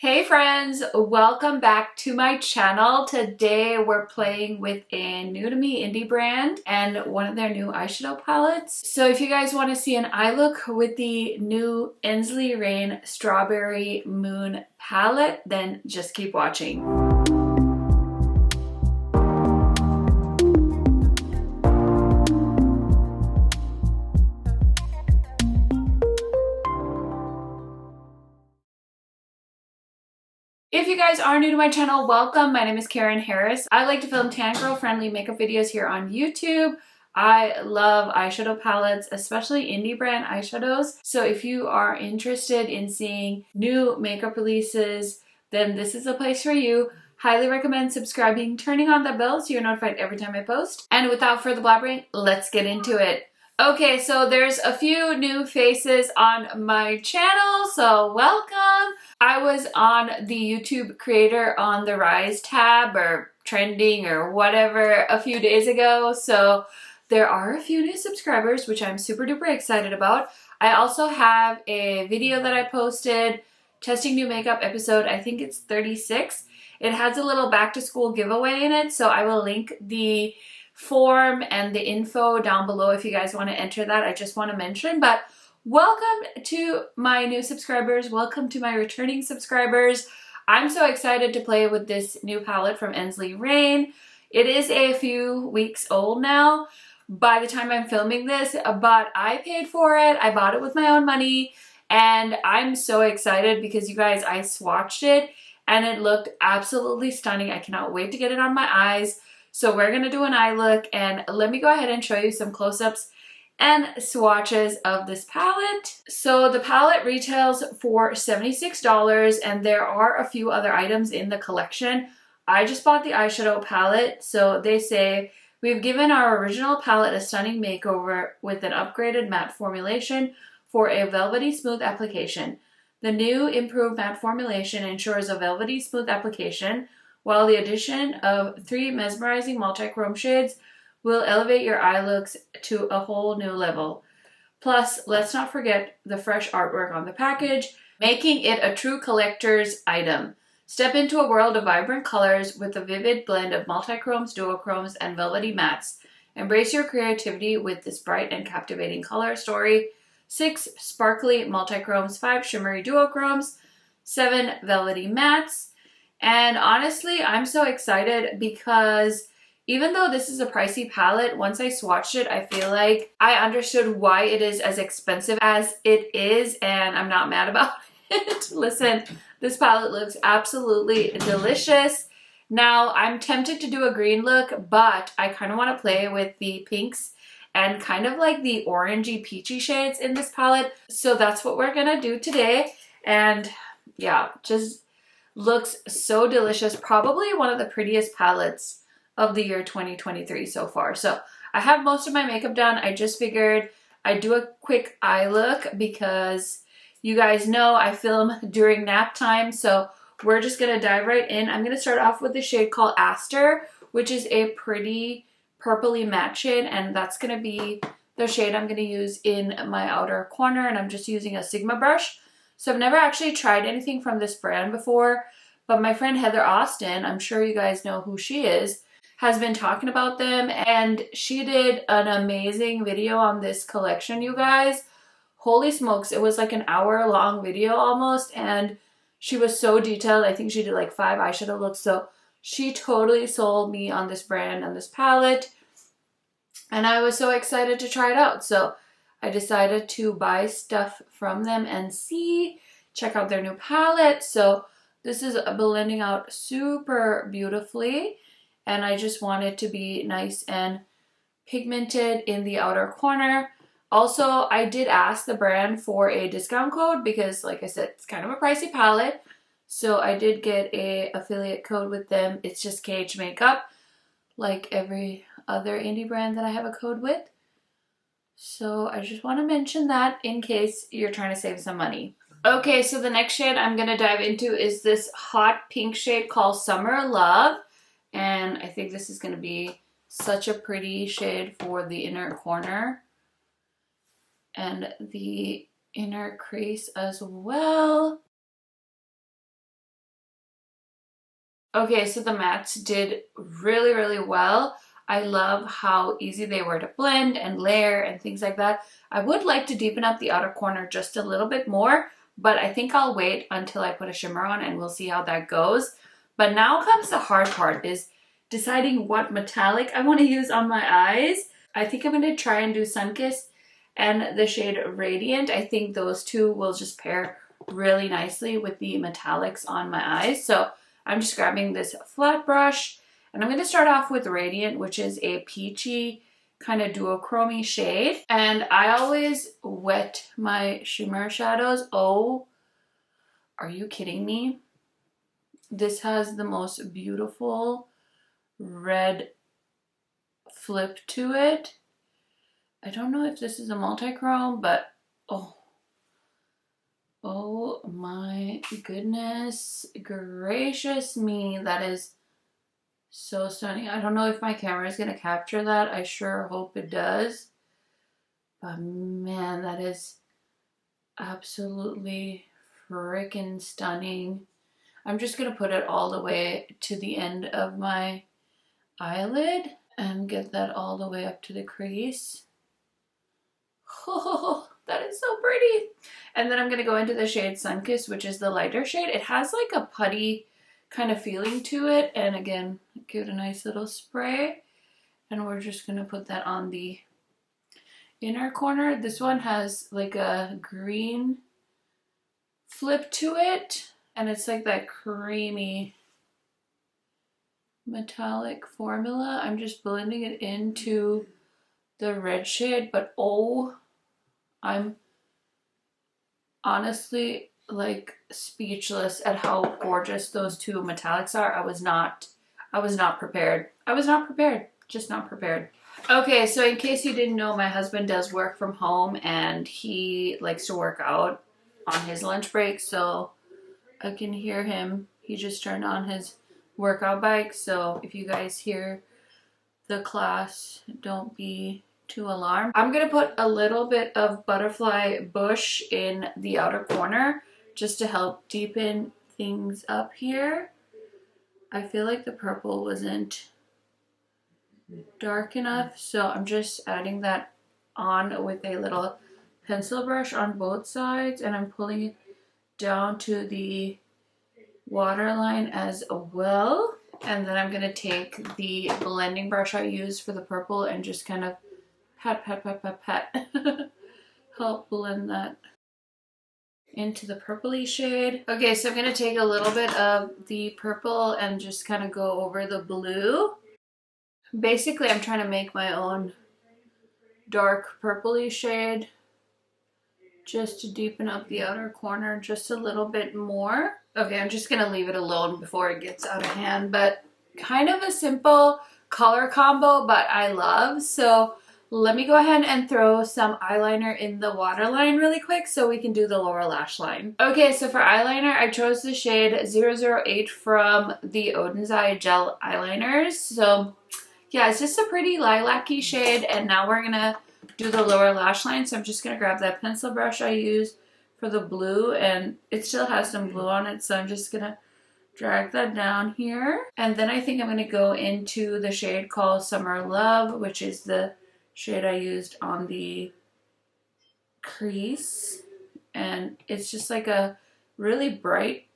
Hey friends, welcome back to my channel. Today we're playing with a new to me indie brand and one of their new eyeshadow palettes. So if you guys want to see an eye look with the new Ensley Rain Strawberry Moon palette, then just keep watching. If you guys are new to my channel, welcome. My name is KARENHARRIS. I like to film tan girl friendly makeup videos here on YouTube. I love eyeshadow palettes, especially indie brand eyeshadows. So if you are interested in seeing new makeup releases, then this is the place for you. Highly recommend subscribing, turning on the bell so you're notified every time I post. And without further blabbering, let's get into it. Okay, so there's a few new faces on my channel, so welcome. I was on the YouTube Creator on the Rise tab or trending or whatever a few days ago, so there are a few new subscribers, which I'm super duper excited about. I also have a video that I posted, testing new makeup episode, I think it's 36. It has a little back to school giveaway in it, so I will link the form and the info down below if you guys want to enter that. I just want to mention, but welcome to my new subscribers. Welcome to my returning subscribers. I'm so excited to play with this new palette from Ensley Rain. It is a few weeks old now by the time I'm filming this, but I paid for it. I bought it with my own money and I'm so excited because you guys, I swatched it and it looked absolutely stunning. I cannot wait to get it on my eyes. So we're going to do an eye look and let me go ahead and show you some close-ups and swatches of this palette. So the palette retails for $76 and there are a few other items in the collection. I just bought the eyeshadow palette, so they say, we've given our original palette a stunning makeover with an upgraded matte formulation for a velvety smooth application. The new improved matte formulation ensures a velvety smooth application, while the addition of 3 mesmerizing multi-chrome shades will elevate your eye looks to a whole new level. Plus, let's not forget the fresh artwork on the package, making it a true collector's item. Step into a world of vibrant colors with a vivid blend of multi-chromes, duochromes, and velvety mattes. Embrace your creativity with this bright and captivating color story. 6 sparkly multi-chromes, 5 shimmery duochromes, 7 velvety mattes. And honestly, I'm so excited because even though this is a pricey palette, once I swatched it, I feel like I understood why it is as expensive as it is, and I'm not mad about it. Listen, this palette looks absolutely delicious. Now, I'm tempted to do a green look, but I kind of want to play with the pinks and kind of like the orangey peachy shades in this palette. So that's what we're going to do today. And yeah, just looks so delicious. Probably one of the prettiest palettes of the year 2023 so far. So I have most of my makeup done. I just figured I'd do a quick eye look because you guys know I film during nap time. So we're just going to dive right in. I'm going to start off with the shade called Aster, which is a pretty purpley matte shade. And that's going to be the shade I'm going to use in my outer corner. And I'm just using a Sigma brush. So I've never actually tried anything from this brand before, but my friend Heather Austin, I'm sure you guys know who she is, has been talking about them, and she did an amazing video on this collection, you guys. Holy smokes, it was like an hour-long video almost, and she was so detailed. I think she did like 5 eyeshadow looks, so she totally sold me on this brand and this palette, and I was so excited to try it out. So I decided to buy stuff from them and check out their new palette. So this is blending out super beautifully. And I just want it to be nice and pigmented in the outer corner. Also, I did ask the brand for a discount code because, like I said, it's kind of a pricey palette. So I did get a affiliate code with them. It's just KHMAKEUP, like every other indie brand that I have a code with. So I just want to mention that in case you're trying to save some money. Okay, so the next shade I'm going to dive into is this hot pink shade called Summer Love. And I think this is going to be such a pretty shade for the inner corner and the inner crease as well. Okay, so the mattes did really, really well. I love how easy they were to blend and layer and things like that. I would like to deepen up the outer corner just a little bit more, but I think I'll wait until I put a shimmer on and we'll see how that goes. But now comes the hard part, is deciding what metallic I want to use on my eyes. I think I'm going to try and do Sunkissed and the shade Radiant. I think those two will just pair really nicely with the metallics on my eyes. So I'm just grabbing this flat brush and I'm going to start off with Radiant, which is a peachy kind of duochrome shade. And I always wet my shimmer shadows. Oh, are you kidding me? This has the most beautiful red flip to it. I don't know if this is a multi-chrome, but oh my goodness gracious me, that is so stunning. I don't know if my camera is going to capture that. I sure hope it does. But man, that is absolutely freaking stunning. I'm just going to put it all the way to the end of my eyelid and get that all the way up to the crease. Oh, that is so pretty. And then I'm going to go into the shade Sunkissed, which is the lighter shade. It has like a putty kind of feeling to it. And again, give it a nice little spray. And we're just going to put that on the inner corner. This one has like a green flip to it. And it's like that creamy metallic formula. I'm just blending it into the red shade. But oh, I'm honestly like speechless at how gorgeous those two metallics are. I was not prepared. Just not prepared. Okay, so in case you didn't know, my husband does work from home and he likes to work out on his lunch break, so I can hear him. He just turned on his workout bike, so if you guys hear the class, don't be too alarmed. I'm gonna put a little bit of Butterfly Bush in the outer corner just to help deepen things up here. I feel like the purple wasn't dark enough, so I'm just adding that on with a little pencil brush on both sides, and I'm pulling it down to the waterline as well. And then I'm gonna take the blending brush I used for the purple and just kind of pat help blend that into the purpley shade. Okay, so I'm going to take a little bit of the purple and just kind of go over the blue. Basically, I'm trying to make my own dark purpley shade just to deepen up the outer corner just a little bit more. Okay, I'm just going to leave it alone before it gets out of hand, but kind of a simple color combo, but I love. So let me go ahead and throw some eyeliner in the waterline really quick so we can do the lower lash line. Okay, so for eyeliner, I chose the shade 008 from the Oden's Eye Gel Eyeliners. So yeah, it's just a pretty lilac-y shade, and now we're gonna do the lower lash line. So I'm just gonna grab that pencil brush I used for the blue, and it still has some blue on it, so I'm just gonna drag that down here. And then I think I'm gonna go into the shade called Summer Love, which is the shade I used on the crease, and it's just like a really bright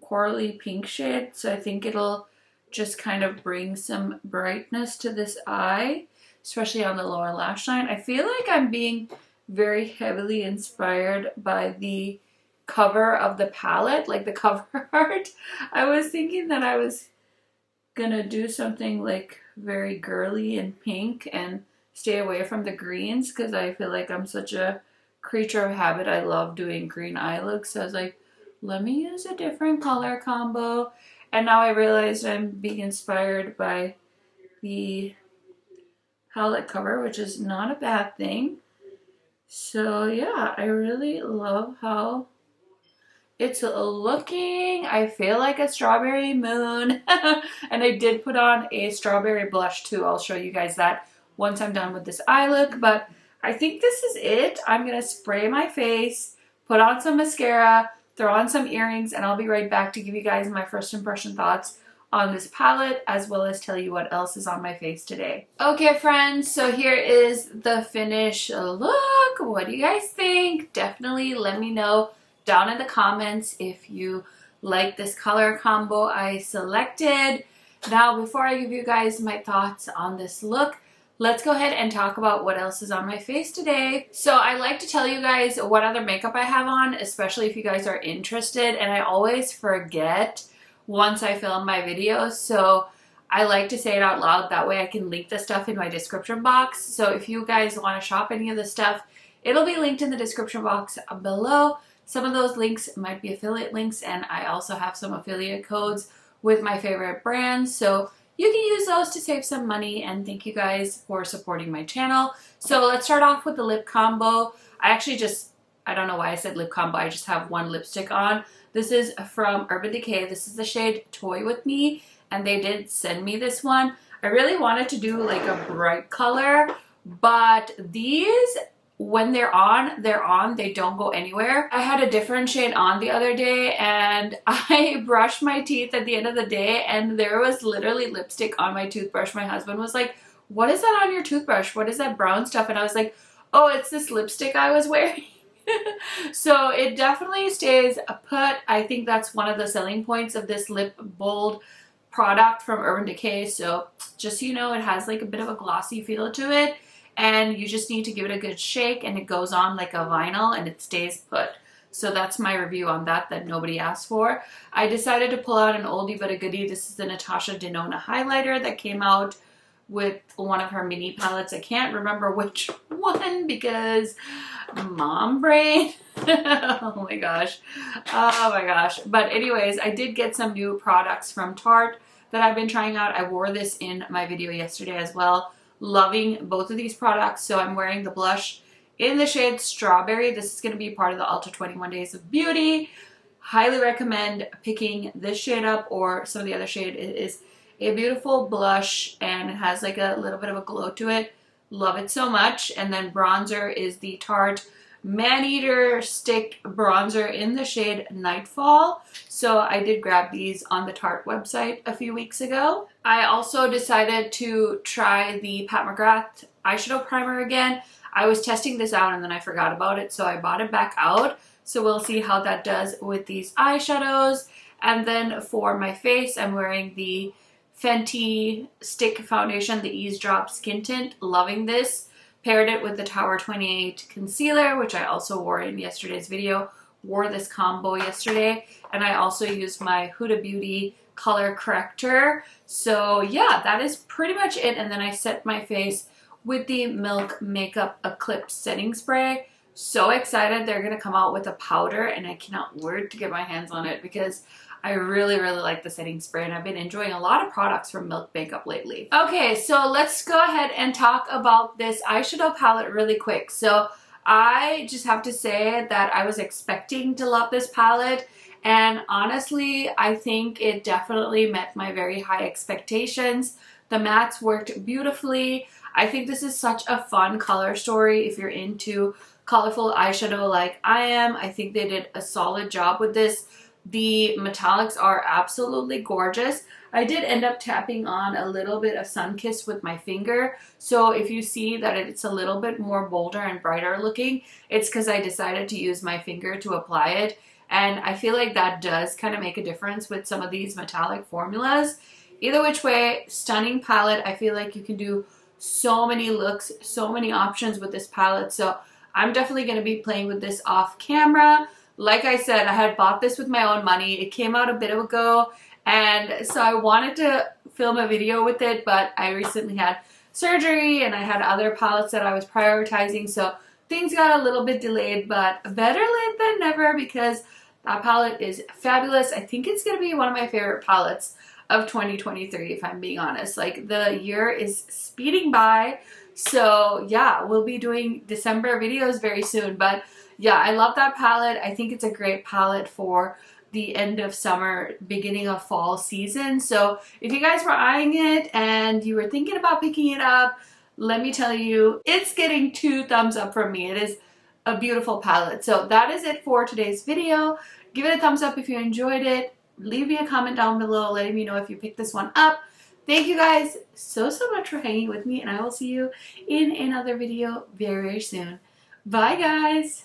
corally pink shade, so I think it'll just kind of bring some brightness to this eye, especially on the lower lash line. I feel like I'm being very heavily inspired by the cover of the palette, like the cover art. I was thinking that I was gonna do something like very girly and pink and stay away from the greens because I feel like I'm such a creature of habit. I love doing green eye looks. So I was like, let me use a different color combo. And now I realized I'm being inspired by the palette cover, which is not a bad thing. So yeah, I really love how it's looking. I feel like a strawberry moon. And I did put on a strawberry blush too. I'll show you guys that once I'm done with this eye look, but I think this is it. I'm gonna spray my face, put on some mascara, throw on some earrings, and I'll be right back to give you guys my first impression thoughts on this palette, as well as tell you what else is on my face today. Okay friends, so here is the finished look. What do you guys think? Definitely let me know down in the comments if you like this color combo I selected. Now before I give you guys my thoughts on this look, let's go ahead and talk about what else is on my face today. So I like to tell you guys what other makeup I have on, especially if you guys are interested, and I always forget once I film my videos, so I like to say it out loud. That way I can link the stuff in my description box. So if you guys want to shop any of the stuff, it'll be linked in the description box below. Some of those links might be affiliate links, and I also have some affiliate codes with my favorite brands, so you can use those to save some money. And thank you guys for supporting my channel. So let's start off with the lip combo. I don't know why I said lip combo, I just have one lipstick on. This is from Urban Decay. This is the shade Toy With Me, and they did send me this one. I really wanted to do like a bright color, but these, when they're on, they don't go anywhere. I had a different shade on the other day, and I brushed my teeth at the end of the day, and there was literally lipstick on my toothbrush. My husband was like, "What is that on your toothbrush? What is that brown stuff?" And I was like, "Oh, it's this lipstick I was wearing." So it definitely stays put. I think that's one of the selling points of this lip bold product from Urban Decay. So just so you know, it has like a bit of a glossy feel to it, and you just need to give it a good shake, and it goes on like a vinyl and it stays put. So that's my review on that nobody asked for. I decided to pull out an oldie but a goodie. This is the Natasha Denona highlighter that came out with one of her mini palettes. I can't remember which one because mom brain. Oh my gosh. But anyways, I did get some new products from Tarte that I've been trying out. I wore this in my video yesterday as well. Loving both of these products. So I'm wearing the blush in the shade Strawberry. This is going to be part of the Ultra 21 Days of Beauty. Highly recommend picking this shade up or some of the other shade. It is a beautiful blush, and it has like a little bit of a glow to it. Love it so much. And then bronzer is the Tarte Maneater Stick Bronzer in the shade Nightfall. So I did grab these on the Tarte website a few weeks ago. I also decided to try the Pat McGrath eyeshadow primer again. I was testing this out and then I forgot about it, so I bought it back out. So we'll see how that does with these eyeshadows. And then for my face, I'm wearing the Fenty Stick Foundation, the Eavesdrop Skin Tint. Loving this. Paired it with the Tower 28 Concealer, which I also wore in yesterday's video. Wore this combo yesterday. And I also used my Huda Beauty color corrector. So yeah, that is pretty much it. And then I set my face with the Milk Makeup Eclipse Setting Spray. So excited. They're going to come out with a powder, and I cannot wait to get my hands on it because I really like the setting spray, and I've been enjoying a lot of products from Milk Makeup lately. Okay, so let's go ahead and talk about this eyeshadow palette really quick. So I just have to say that I was expecting to love this palette, and honestly, I think it definitely met my very high expectations. The mattes worked beautifully. I think this is such a fun color story if you're into colorful eyeshadow like I am. I think they did a solid job with this. The metallics are absolutely gorgeous. I did end up tapping on a little bit of Sunkissed with my finger. So if you see that it's a little bit more bolder and brighter looking, it's because I decided to use my finger to apply it. And I feel like that does kind of make a difference with some of these metallic formulas. Either which way, stunning palette. I feel like you can do so many looks, so many options with this palette. So I'm definitely going to be playing with this off camera. Like I said, I had bought this with my own money. It came out a bit ago, and so I wanted to film a video with it, but I recently had surgery and I had other palettes that I was prioritizing, so things got a little bit delayed, but better late than never because that palette is fabulous. I think it's going to be one of my favorite palettes of 2023, if I'm being honest. Like, the year is speeding by, so yeah, we'll be doing December videos very soon, but yeah, I love that palette. I think it's a great palette for the end of summer, beginning of fall season. So if you guys were eyeing it and you were thinking about picking it up, let me tell you, it's getting 2 thumbs up from me. It is a beautiful palette. So that is it for today's video. Give it a thumbs up if you enjoyed it. leave me a comment down below letting me know if you picked this one up. Thank you guys so much for hanging with me, and I will see you in another video very soon. Bye guys!